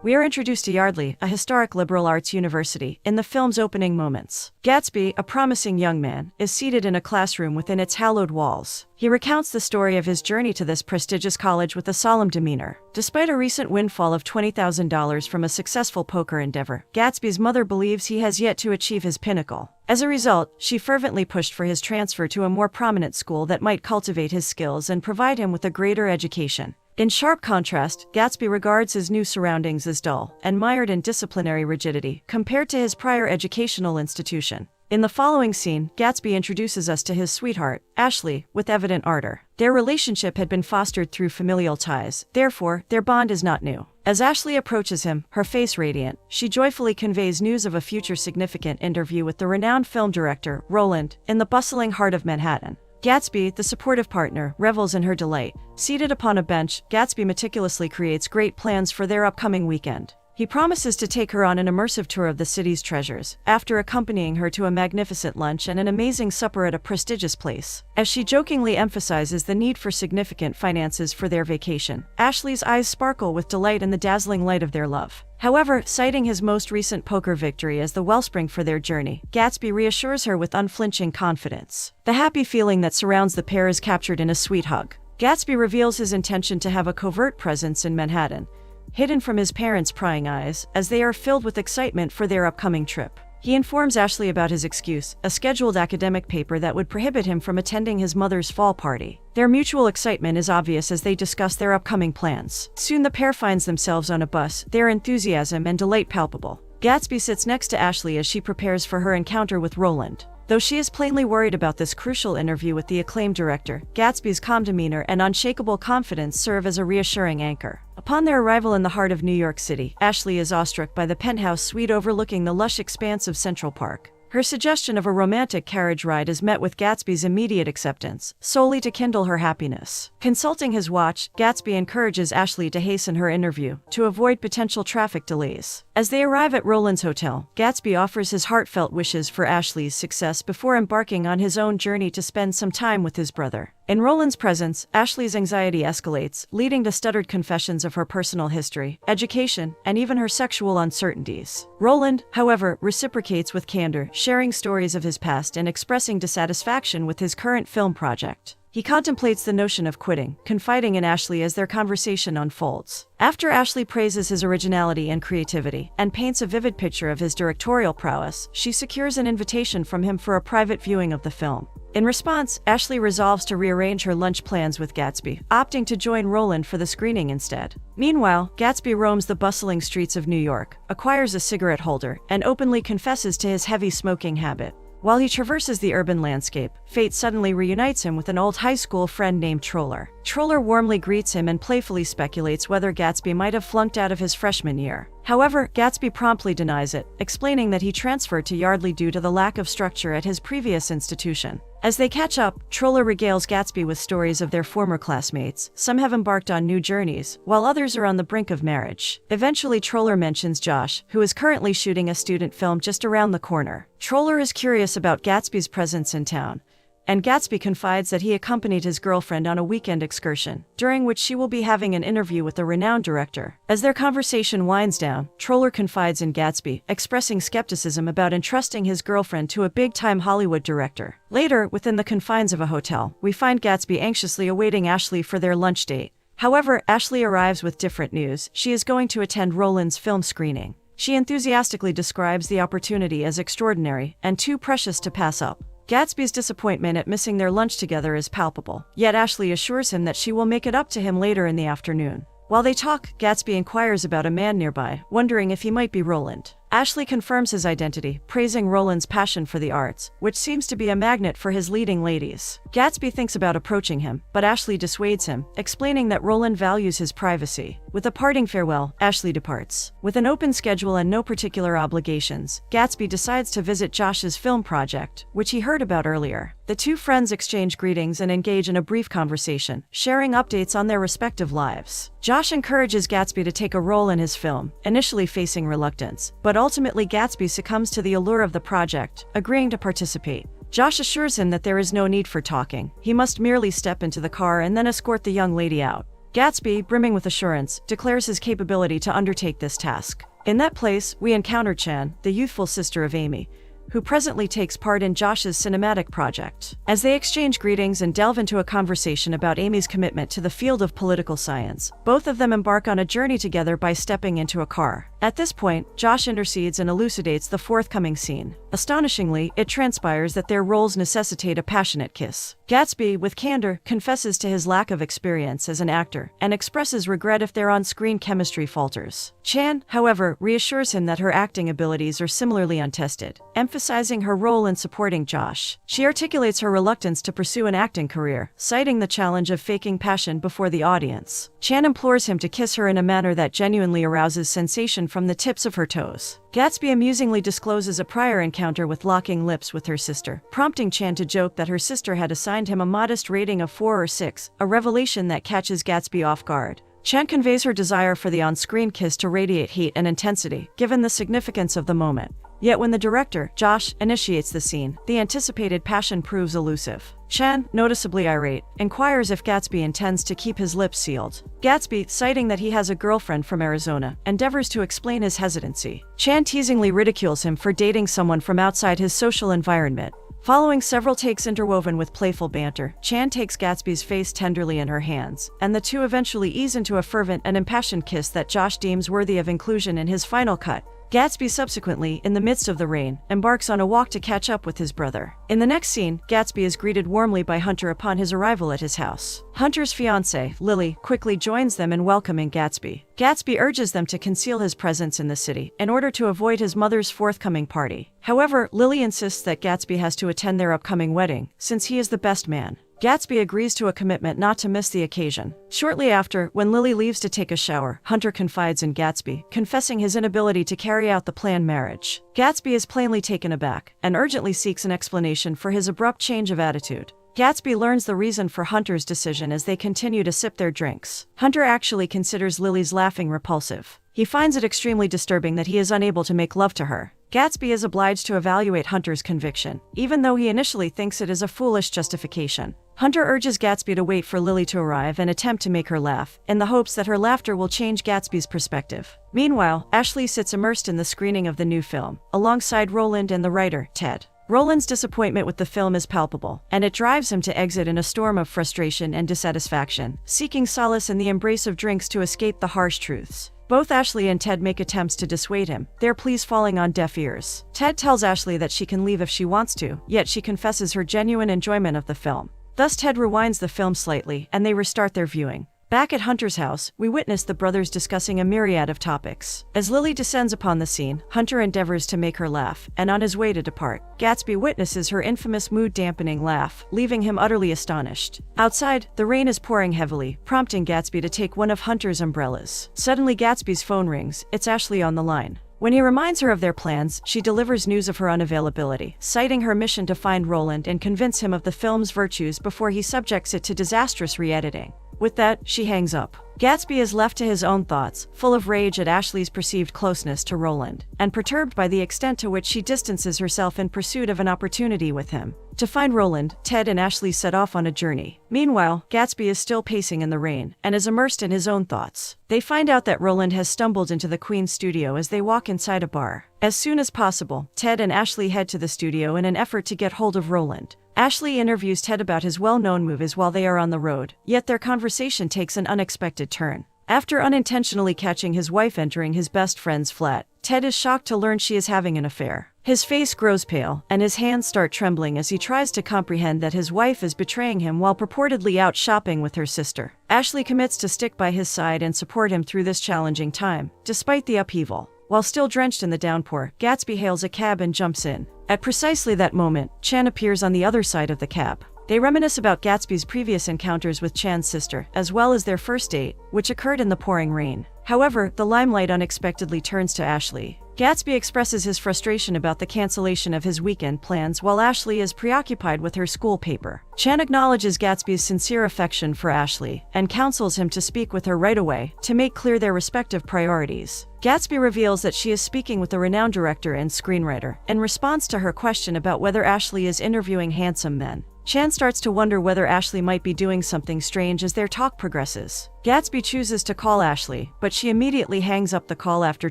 We are introduced to Yardley, a historic liberal arts university, in the film's opening moments. Gatsby, a promising young man, is seated in a classroom within its hallowed walls. He recounts the story of his journey to this prestigious college with a solemn demeanor. Despite a recent windfall of $20,000 from a successful poker endeavor, Gatsby's mother believes he has yet to achieve his pinnacle. As a result, she fervently pushed for his transfer to a more prominent school that might cultivate his skills and provide him with a greater education. In sharp contrast, Gatsby regards his new surroundings as dull and mired in disciplinary rigidity compared to his prior educational institution. In the following scene, Gatsby introduces us to his sweetheart, Ashley, with evident ardor. Their relationship had been fostered through familial ties, therefore, their bond is not new. As Ashley approaches him, her face radiant, she joyfully conveys news of a future significant interview with the renowned film director, Roland, in the bustling heart of Manhattan. Gatsby, the supportive partner, revels in her delight. Seated upon a bench, Gatsby meticulously creates great plans for their upcoming weekend. He promises to take her on an immersive tour of the city's treasures, after accompanying her to a magnificent lunch and an amazing supper at a prestigious place. As she jokingly emphasizes the need for significant finances for their vacation, Ashley's eyes sparkle with delight in the dazzling light of their love. However, citing his most recent poker victory as the wellspring for their journey, Gatsby reassures her with unflinching confidence. The happy feeling that surrounds the pair is captured in a sweet hug. Gatsby reveals his intention to have a covert presence in Manhattan, hidden from his parents' prying eyes, as they are filled with excitement for their upcoming trip. He informs Ashley about his excuse, a scheduled academic paper that would prohibit him from attending his mother's fall party. Their mutual excitement is obvious as they discuss their upcoming plans. Soon the pair finds themselves on a bus, their enthusiasm and delight palpable. Gatsby sits next to Ashley as she prepares for her encounter with Roland. Though she is plainly worried about this crucial interview with the acclaimed director, Gatsby's calm demeanor and unshakable confidence serve as a reassuring anchor. Upon their arrival in the heart of New York City, Ashley is awestruck by the penthouse suite overlooking the lush expanse of Central Park. Her suggestion of a romantic carriage ride is met with Gatsby's immediate acceptance, solely to kindle her happiness. Consulting his watch, Gatsby encourages Ashley to hasten her interview, to avoid potential traffic delays. As they arrive at Roland's hotel, Gatsby offers his heartfelt wishes for Ashley's success before embarking on his own journey to spend some time with his brother. In Roland's presence, Ashley's anxiety escalates, leading to stuttered confessions of her personal history, education, and even her sexual uncertainties. Roland, however, reciprocates with candor, sharing stories of his past and expressing dissatisfaction with his current film project. He contemplates the notion of quitting, confiding in Ashley as their conversation unfolds. After Ashley praises his originality and creativity, and paints a vivid picture of his directorial prowess, she secures an invitation from him for a private viewing of the film. In response, Ashley resolves to rearrange her lunch plans with Gatsby, opting to join Roland for the screening instead. Meanwhile, Gatsby roams the bustling streets of New York, acquires a cigarette holder, and openly confesses to his heavy smoking habit. While he traverses the urban landscape, fate suddenly reunites him with an old high school friend named Troller. Troller warmly greets him and playfully speculates whether Gatsby might have flunked out of his freshman year. However, Gatsby promptly denies it, explaining that he transferred to Yardley due to the lack of structure at his previous institution. As they catch up, Troller regales Gatsby with stories of their former classmates. Some have embarked on new journeys, while others are on the brink of marriage. Eventually, Troller mentions Josh, who is currently shooting a student film just around the corner. Troller is curious about Gatsby's presence in town, and Gatsby confides that he accompanied his girlfriend on a weekend excursion, during which she will be having an interview with a renowned director. As their conversation winds down, Troller confides in Gatsby, expressing skepticism about entrusting his girlfriend to a big-time Hollywood director. Later, within the confines of a hotel, we find Gatsby anxiously awaiting Ashley for their lunch date. However, Ashley arrives with different news. She is going to attend Roland's film screening. She enthusiastically describes the opportunity as extraordinary and too precious to pass up. Gatsby's disappointment at missing their lunch together is palpable, yet Ashley assures him that she will make it up to him later in the afternoon. While they talk, Gatsby inquires about a man nearby, wondering if he might be Roland. Ashley confirms his identity, praising Roland's passion for the arts, which seems to be a magnet for his leading ladies. Gatsby thinks about approaching him, but Ashley dissuades him, explaining that Roland values his privacy. With a parting farewell, Ashley departs. With an open schedule and no particular obligations, Gatsby decides to visit Josh's film project, which he heard about earlier. The two friends exchange greetings and engage in a brief conversation, sharing updates on their respective lives. Josh encourages Gatsby to take a role in his film, initially facing reluctance, but ultimately Gatsby succumbs to the allure of the project, agreeing to participate. Josh assures him that there is no need for talking. He must merely step into the car and then escort the young lady out. Gatsby, brimming with assurance, declares his capability to undertake this task. In that place, we encounter Chan, the youthful sister of Amy, who presently takes part in Josh's cinematic project. As they exchange greetings and delve into a conversation about Amy's commitment to the field of political science, both of them embark on a journey together by stepping into a car. At this point, Josh intercedes and elucidates the forthcoming scene. Astonishingly, it transpires that their roles necessitate a passionate kiss. Gatsby, with candor, confesses to his lack of experience as an actor and expresses regret if their on-screen chemistry falters. Chan, however, reassures him that her acting abilities are similarly untested, emphasizing her role in supporting Josh. She articulates her reluctance to pursue an acting career, citing the challenge of faking passion before the audience. Chan implores him to kiss her in a manner that genuinely arouses sensation from the tips of her toes. Gatsby amusingly discloses a prior encounter with locking lips with her sister, prompting Chan to joke that her sister had assigned him a modest rating of 4 or 6, a revelation that catches Gatsby off guard. Chan conveys her desire for the on-screen kiss to radiate heat and intensity, given the significance of the moment. Yet when the director, Josh, initiates the scene, the anticipated passion proves elusive. Chan, noticeably irate, inquires if Gatsby intends to keep his lips sealed. Gatsby, citing that he has a girlfriend from Arizona, endeavors to explain his hesitancy. Chan teasingly ridicules him for dating someone from outside his social environment. Following several takes interwoven with playful banter, Chan takes Gatsby's face tenderly in her hands, and the two eventually ease into a fervent and impassioned kiss that Josh deems worthy of inclusion in his final cut. Gatsby subsequently, in the midst of the rain, embarks on a walk to catch up with his brother. In the next scene, Gatsby is greeted warmly by Hunter upon his arrival at his house. Hunter's fiancée, Lily, quickly joins them in welcoming Gatsby. Gatsby urges them to conceal his presence in the city in order to avoid his mother's forthcoming party. However, Lily insists that Gatsby has to attend their upcoming wedding, since he is the best man. Gatsby agrees to a commitment not to miss the occasion. Shortly after, when Lily leaves to take a shower, Hunter confides in Gatsby, confessing his inability to carry out the planned marriage. Gatsby is plainly taken aback, and urgently seeks an explanation for his abrupt change of attitude. Gatsby learns the reason for Hunter's decision as they continue to sip their drinks. Hunter actually considers Lily's laughing repulsive. He finds it extremely disturbing that he is unable to make love to her. Gatsby is obliged to evaluate Hunter's conviction, even though he initially thinks it is a foolish justification. Hunter urges Gatsby to wait for Lily to arrive and attempt to make her laugh, in the hopes that her laughter will change Gatsby's perspective. Meanwhile, Ashley sits immersed in the screening of the new film, alongside Roland and the writer, Ted. Roland's disappointment with the film is palpable, and it drives him to exit in a storm of frustration and dissatisfaction, seeking solace in the embrace of drinks to escape the harsh truths. Both Ashley and Ted make attempts to dissuade him, their pleas falling on deaf ears. Ted tells Ashley that she can leave if she wants to, yet she confesses her genuine enjoyment of the film. Thus Ted rewinds the film slightly, and they restart their viewing. Back at Hunter's house, we witness the brothers discussing a myriad of topics. As Lily descends upon the scene, Hunter endeavors to make her laugh, and on his way to depart, Gatsby witnesses her infamous mood-dampening laugh, leaving him utterly astonished. Outside, the rain is pouring heavily, prompting Gatsby to take one of Hunter's umbrellas. Suddenly Gatsby's phone rings. It's Ashley on the line. When he reminds her of their plans, she delivers news of her unavailability, citing her mission to find Roland and convince him of the film's virtues before he subjects it to disastrous re-editing. With that, she hangs up. Gatsby is left to his own thoughts, full of rage at Ashley's perceived closeness to Roland, and perturbed by the extent to which she distances herself in pursuit of an opportunity with him. To find Roland, Ted and Ashley set off on a journey. Meanwhile, Gatsby is still pacing in the rain, and is immersed in his own thoughts. They find out that Roland has stumbled into the Queen's studio as they walk inside a bar. As soon as possible, Ted and Ashley head to the studio in an effort to get hold of Roland. Ashley interviews Ted about his well-known movies while they are on the road, yet their conversation takes an unexpected turn. After unintentionally catching his wife entering his best friend's flat, Ted is shocked to learn she is having an affair. His face grows pale, and his hands start trembling as he tries to comprehend that his wife is betraying him while purportedly out shopping with her sister. Ashley commits to stick by his side and support him through this challenging time, despite the upheaval. While still drenched in the downpour, Gatsby hails a cab and jumps in. At precisely that moment, Chan appears on the other side of the cab. They reminisce about Gatsby's previous encounters with Chan's sister, as well as their first date, which occurred in the pouring rain. However, the limelight unexpectedly turns to Ashley. Gatsby expresses his frustration about the cancellation of his weekend plans while Ashley is preoccupied with her school paper. Chan acknowledges Gatsby's sincere affection for Ashley, and counsels him to speak with her right away, to make clear their respective priorities. Gatsby reveals that she is speaking with a renowned director and screenwriter, in response to her question about whether Ashley is interviewing handsome men. Chan starts to wonder whether Ashley might be doing something strange as their talk progresses. Gatsby chooses to call Ashley, but she immediately hangs up the call after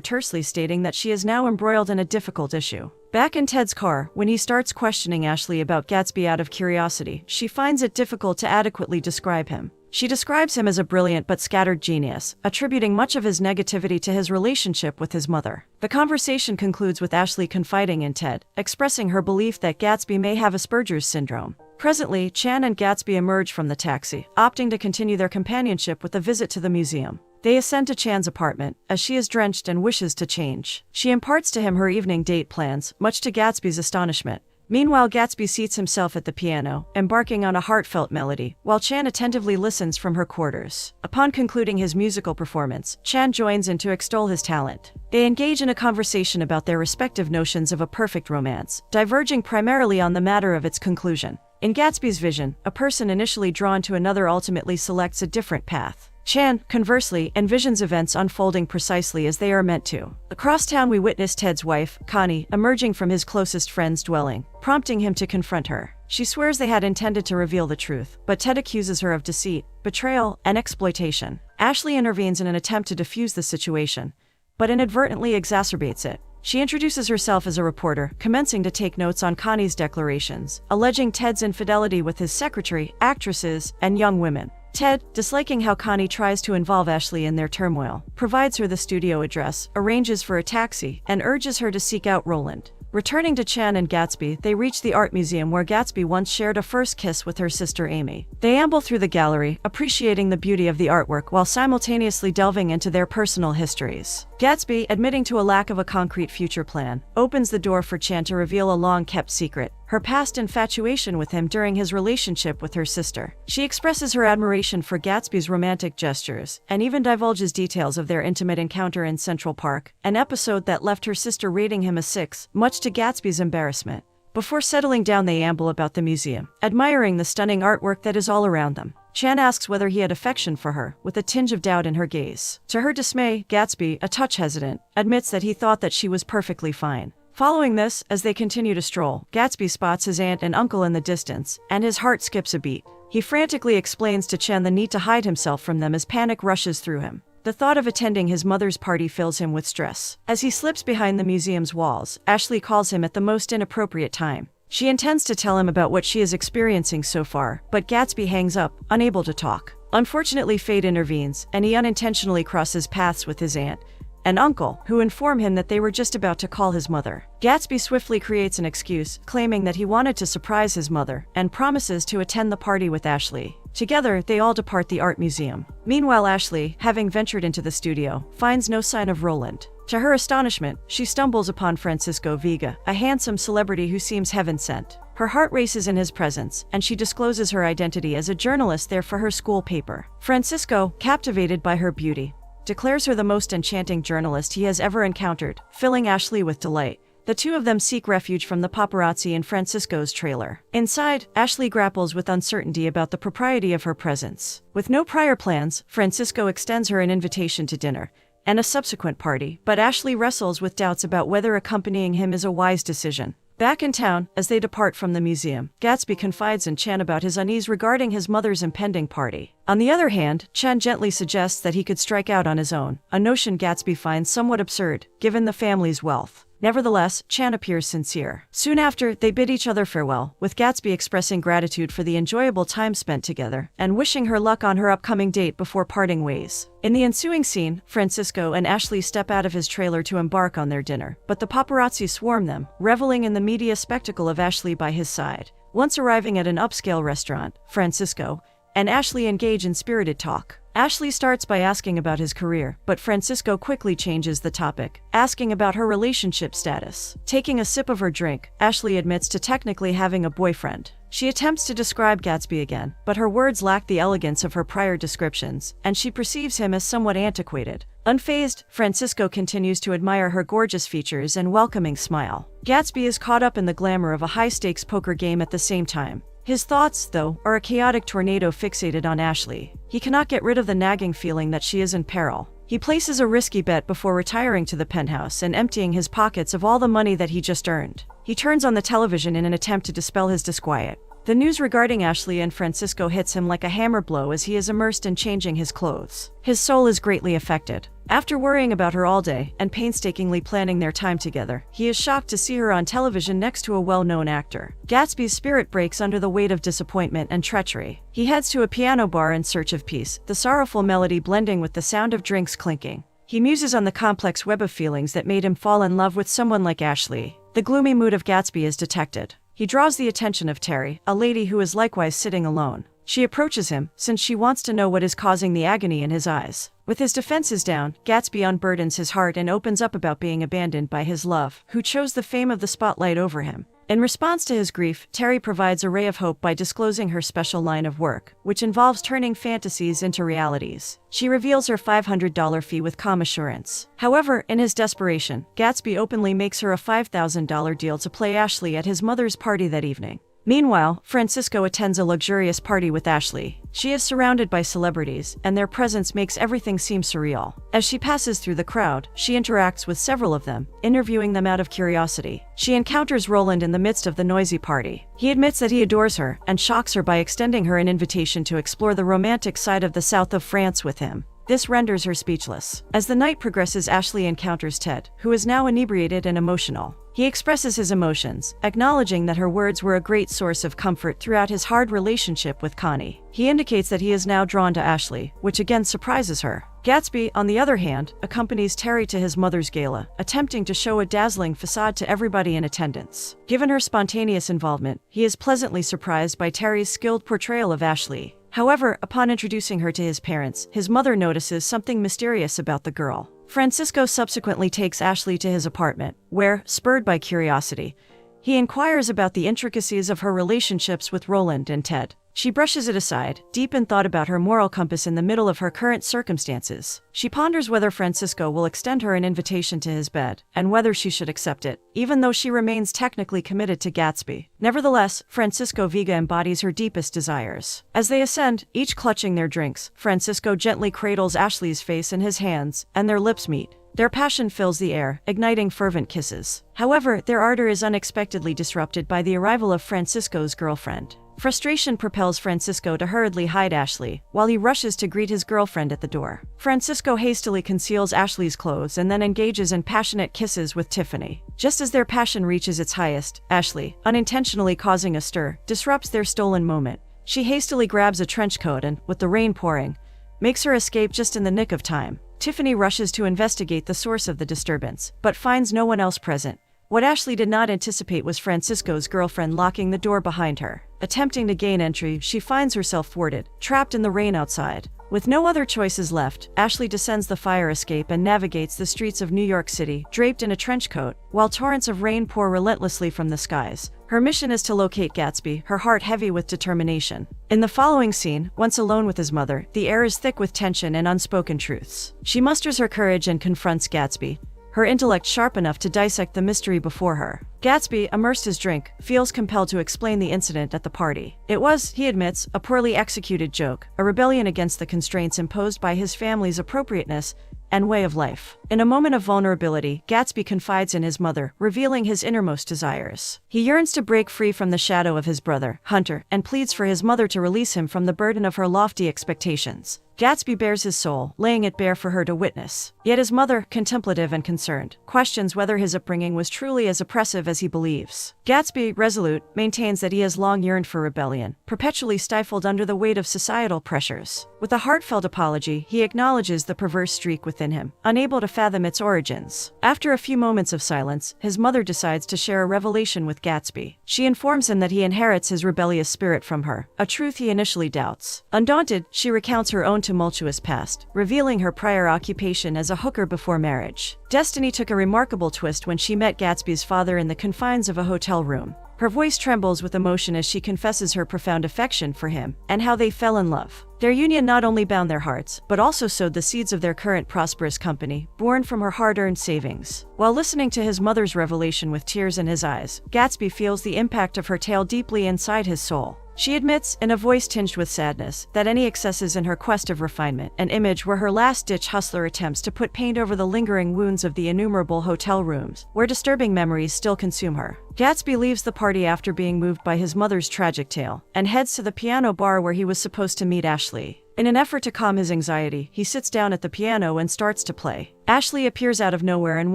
tersely stating that she is now embroiled in a difficult issue. Back in Ted's car, when he starts questioning Ashley about Gatsby out of curiosity, she finds it difficult to adequately describe him. She describes him as a brilliant but scattered genius, attributing much of his negativity to his relationship with his mother. The conversation concludes with Ashley confiding in Ted, expressing her belief that Gatsby may have Asperger's syndrome. Presently, Chan and Gatsby emerge from the taxi, opting to continue their companionship with a visit to the museum. They ascend to Chan's apartment, as she is drenched and wishes to change. She imparts to him her evening date plans, much to Gatsby's astonishment. Meanwhile, Gatsby seats himself at the piano, embarking on a heartfelt melody, while Chan attentively listens from her quarters. Upon concluding his musical performance, Chan joins in to extol his talent. They engage in a conversation about their respective notions of a perfect romance, diverging primarily on the matter of its conclusion. In Gatsby's vision, a person initially drawn to another ultimately selects a different path. Chan, conversely, envisions events unfolding precisely as they are meant to. Across town we witness Ted's wife, Connie, emerging from his closest friend's dwelling, prompting him to confront her. She swears they had intended to reveal the truth, but Ted accuses her of deceit, betrayal, and exploitation. Ashley intervenes in an attempt to defuse the situation, but inadvertently exacerbates it. She introduces herself as a reporter, commencing to take notes on Connie's declarations, alleging Ted's infidelity with his secretary, actresses, and young women. Ted, disliking how Connie tries to involve Ashley in their turmoil, provides her the studio address, arranges for a taxi, and urges her to seek out Roland. Returning to Chan and Gatsby, they reach the art museum where Gatsby once shared a first kiss with her sister Amy. They amble through the gallery, appreciating the beauty of the artwork while simultaneously delving into their personal histories. Gatsby, admitting to a lack of a concrete future plan, opens the door for Chan to reveal a long-kept secret: her past infatuation with him during his relationship with her sister. She expresses her admiration for Gatsby's romantic gestures, and even divulges details of their intimate encounter in Central Park, an episode that left her sister rating him a 6, much to Gatsby's embarrassment. Before settling down, they amble about the museum, admiring the stunning artwork that is all around them. Chan asks whether he had affection for her, with a tinge of doubt in her gaze. To her dismay, Gatsby, a touch hesitant, admits that he thought that she was perfectly fine. Following this, as they continue to stroll, Gatsby spots his aunt and uncle in the distance, and his heart skips a beat. He frantically explains to Chan the need to hide himself from them as panic rushes through him. The thought of attending his mother's party fills him with stress. As he slips behind the museum's walls, Ashley calls him at the most inappropriate time. She intends to tell him about what she is experiencing so far, but Gatsby hangs up, unable to talk. Unfortunately, fate intervenes, and he unintentionally crosses paths with his aunt and uncle, who inform him that they were just about to call his mother. Gatsby swiftly creates an excuse, claiming that he wanted to surprise his mother, and promises to attend the party with Ashley. Together, they all depart the art museum. Meanwhile, Ashley, having ventured into the studio, finds no sign of Roland. To her astonishment, she stumbles upon Francisco Vega, a handsome celebrity who seems heaven-sent. Her heart races in his presence, and she discloses her identity as a journalist there for her school paper. Francisco, captivated by her beauty, declares her the most enchanting journalist he has ever encountered, filling Ashley with delight. The two of them seek refuge from the paparazzi in Francisco's trailer. Inside, Ashley grapples with uncertainty about the propriety of her presence. With no prior plans, Francisco extends her an invitation to dinner and a subsequent party, but Ashley wrestles with doubts about whether accompanying him is a wise decision. Back in town, as they depart from the museum, Gatsby confides in Chan about his unease regarding his mother's impending party. On the other hand, Chan gently suggests that he could strike out on his own, a notion Gatsby finds somewhat absurd, given the family's wealth. Nevertheless, Chan appears sincere. Soon after, they bid each other farewell, with Gatsby expressing gratitude for the enjoyable time spent together, and wishing her luck on her upcoming date before parting ways. In the ensuing scene, Francisco and Ashley step out of his trailer to embark on their dinner, but the paparazzi swarm them, reveling in the media spectacle of Ashley by his side. Once arriving at an upscale restaurant, Francisco and Ashley engage in spirited talk. Ashley starts by asking about his career, but Francisco quickly changes the topic, asking about her relationship status. Taking a sip of her drink, Ashley admits to technically having a boyfriend. She attempts to describe Gatsby again, but her words lack the elegance of her prior descriptions, and she perceives him as somewhat antiquated. Unfazed, Francisco continues to admire her gorgeous features and welcoming smile. Gatsby is caught up in the glamour of a high-stakes poker game at the same time. His thoughts, though, are a chaotic tornado fixated on Ashley. He cannot get rid of the nagging feeling that she is in peril. He places a risky bet before retiring to the penthouse and emptying his pockets of all the money that he just earned. He turns on the television in an attempt to dispel his disquiet. The news regarding Ashley and Francisco hits him like a hammer blow as he is immersed in changing his clothes. His soul is greatly affected. After worrying about her all day and painstakingly planning their time together, he is shocked to see her on television next to a well-known actor. Gatsby's spirit breaks under the weight of disappointment and treachery. He heads to a piano bar in search of peace, the sorrowful melody blending with the sound of drinks clinking. He muses on the complex web of feelings that made him fall in love with someone like Ashley. The gloomy mood of Gatsby is detected. He draws the attention of Terry, a lady who is likewise sitting alone. She approaches him, since she wants to know what is causing the agony in his eyes. With his defenses down, Gatsby unburdens his heart and opens up about being abandoned by his love, who chose the fame of the spotlight over him. In response to his grief, Terry provides a ray of hope by disclosing her special line of work, which involves turning fantasies into realities. She reveals her $500 fee with calm assurance. However, in his desperation, Gatsby openly makes her a $5,000 deal to play Ashley at his mother's party that evening. Meanwhile, Francisco attends a luxurious party with Ashley. She is surrounded by celebrities, and their presence makes everything seem surreal. As she passes through the crowd, she interacts with several of them, interviewing them out of curiosity. She encounters Roland in the midst of the noisy party. He admits that he adores her, and shocks her by extending her an invitation to explore the romantic side of the south of France with him. This renders her speechless. As the night progresses, Ashley encounters Ted, who is now inebriated and emotional. He expresses his emotions, acknowledging that her words were a great source of comfort throughout his hard relationship with Connie. He indicates that he is now drawn to Ashley, which again surprises her. Gatsby, on the other hand, accompanies Terry to his mother's gala, attempting to show a dazzling facade to everybody in attendance. Given her spontaneous involvement, he is pleasantly surprised by Terry's skilled portrayal of Ashley. However, upon introducing her to his parents, his mother notices something mysterious about the girl. Francisco subsequently takes Ashley to his apartment, where, spurred by curiosity, he inquires about the intricacies of her relationships with Roland and Ted. She brushes it aside, deep in thought about her moral compass in the middle of her current circumstances. She ponders whether Francisco will extend her an invitation to his bed, and whether she should accept it, even though she remains technically committed to Gatsby. Nevertheless, Francisco Vega embodies her deepest desires. As they ascend, each clutching their drinks, Francisco gently cradles Ashley's face in his hands, and their lips meet. Their passion fills the air, igniting fervent kisses. However, their ardor is unexpectedly disrupted by the arrival of Francisco's girlfriend. Frustration propels Francisco to hurriedly hide Ashley, while he rushes to greet his girlfriend at the door. Francisco hastily conceals Ashley's clothes and then engages in passionate kisses with Tiffany. Just as their passion reaches its highest, Ashley, unintentionally causing a stir, disrupts their stolen moment. She hastily grabs a trench coat and, with the rain pouring, makes her escape just in the nick of time. Tiffany rushes to investigate the source of the disturbance, but finds no one else present. What Ashley did not anticipate was Francisco's girlfriend locking the door behind her. Attempting to gain entry, she finds herself thwarted, trapped in the rain outside. With no other choices left, Ashley descends the fire escape and navigates the streets of New York City, draped in a trench coat, while torrents of rain pour relentlessly from the skies. Her mission is to locate Gatsby, her heart heavy with determination. In the following scene, once alone with his mother, the air is thick with tension and unspoken truths. She musters her courage and confronts Gatsby, her intellect sharp enough to dissect the mystery before her. Gatsby, immersed his drink, feels compelled to explain the incident at the party. It was, he admits, a poorly executed joke, a rebellion against the constraints imposed by his family's appropriateness and way of life. In a moment of vulnerability, Gatsby confides in his mother, revealing his innermost desires. He yearns to break free from the shadow of his brother, Hunter, and pleads for his mother to release him from the burden of her lofty expectations. Gatsby bares his soul, laying it bare for her to witness. Yet his mother, contemplative and concerned, questions whether his upbringing was truly as oppressive as he believes. Gatsby, resolute, maintains that he has long yearned for rebellion, perpetually stifled under the weight of societal pressures. With a heartfelt apology, he acknowledges the perverse streak within him, unable to fathom its origins. After a few moments of silence, his mother decides to share a revelation with Gatsby. She informs him that he inherits his rebellious spirit from her, a truth he initially doubts. Undaunted, she recounts her own tumultuous past, revealing her prior occupation as a hooker before marriage. Destiny took a remarkable twist when she met Gatsby's father in the confines of a hotel room. Her voice trembles with emotion as she confesses her profound affection for him, and how they fell in love. Their union not only bound their hearts, but also sowed the seeds of their current prosperous company, born from her hard-earned savings. While listening to his mother's revelation with tears in his eyes, Gatsby feels the impact of her tale deeply inside his soul. She admits, in a voice tinged with sadness, that any excesses in her quest of refinement and image were her last-ditch hustler attempts to put paint over the lingering wounds of the innumerable hotel rooms, where disturbing memories still consume her. Gatsby leaves the party after being moved by his mother's tragic tale, and heads to the piano bar where he was supposed to meet Ashley. In an effort to calm his anxiety, he sits down at the piano and starts to play. Ashley appears out of nowhere and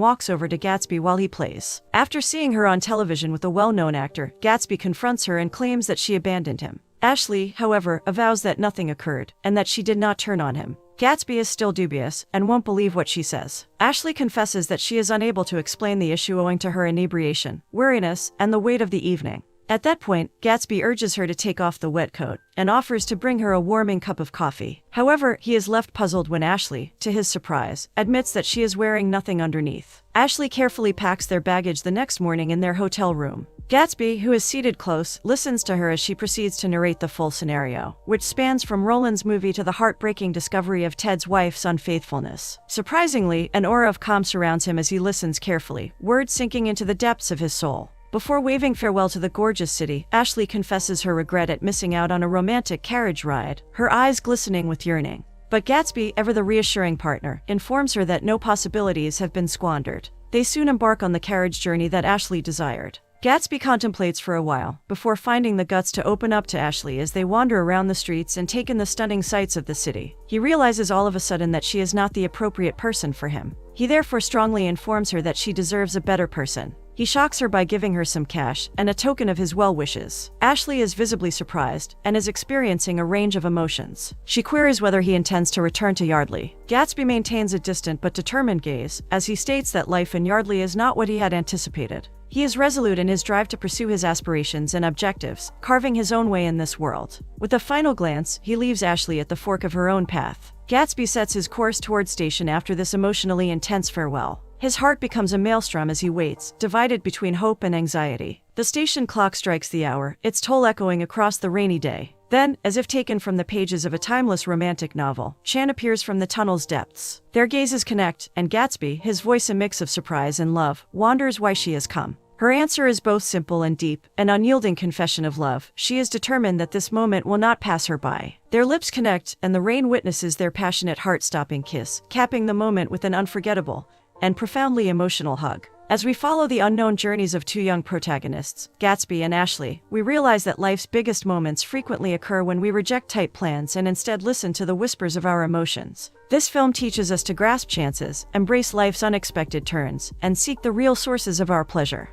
walks over to Gatsby while he plays. After seeing her on television with a well-known actor, Gatsby confronts her and claims that she abandoned him. Ashley, however, avows that nothing occurred, and that she did not turn on him. Gatsby is still dubious, and won't believe what she says. Ashley confesses that she is unable to explain the issue owing to her inebriation, weariness, and the weight of the evening. At that point, Gatsby urges her to take off the wet coat, and offers to bring her a warming cup of coffee. However, he is left puzzled when Ashley, to his surprise, admits that she is wearing nothing underneath. Ashley carefully packs their baggage the next morning in their hotel room. Gatsby, who is seated close, listens to her as she proceeds to narrate the full scenario, which spans from Roland's movie to the heartbreaking discovery of Ted's wife's unfaithfulness. Surprisingly, an aura of calm surrounds him as he listens carefully, words sinking into the depths of his soul. Before waving farewell to the gorgeous city, Ashley confesses her regret at missing out on a romantic carriage ride, her eyes glistening with yearning. But Gatsby, ever the reassuring partner, informs her that no possibilities have been squandered. They soon embark on the carriage journey that Ashley desired. Gatsby contemplates for a while, before finding the guts to open up to Ashley as they wander around the streets and take in the stunning sights of the city. He realizes all of a sudden that she is not the appropriate person for him. He therefore strongly informs her that she deserves a better person. He shocks her by giving her some cash and a token of his well wishes. Ashley is visibly surprised and is experiencing a range of emotions. She queries whether he intends to return to Yardley. Gatsby maintains a distant but determined gaze, as he states that life in Yardley is not what he had anticipated. He is resolute in his drive to pursue his aspirations and objectives, carving his own way in this world. With a final glance, he leaves Ashley at the fork of her own path. Gatsby sets his course toward station after this emotionally intense farewell. His heart becomes a maelstrom as he waits, divided between hope and anxiety. The station clock strikes the hour, its toll echoing across the rainy day. Then, as if taken from the pages of a timeless romantic novel, Chan appears from the tunnel's depths. Their gazes connect, and Gatsby, his voice a mix of surprise and love, wonders why she has come. Her answer is both simple and deep, an unyielding confession of love. She is determined that this moment will not pass her by. Their lips connect, and the rain witnesses their passionate heart-stopping kiss, capping the moment with an unforgettable and profoundly emotional hug. As we follow the unknown journeys of two young protagonists, Gatsby and Ashley, we realize that life's biggest moments frequently occur when we reject tight plans and instead listen to the whispers of our emotions. This film teaches us to grasp chances, embrace life's unexpected turns, and seek the real sources of our pleasure.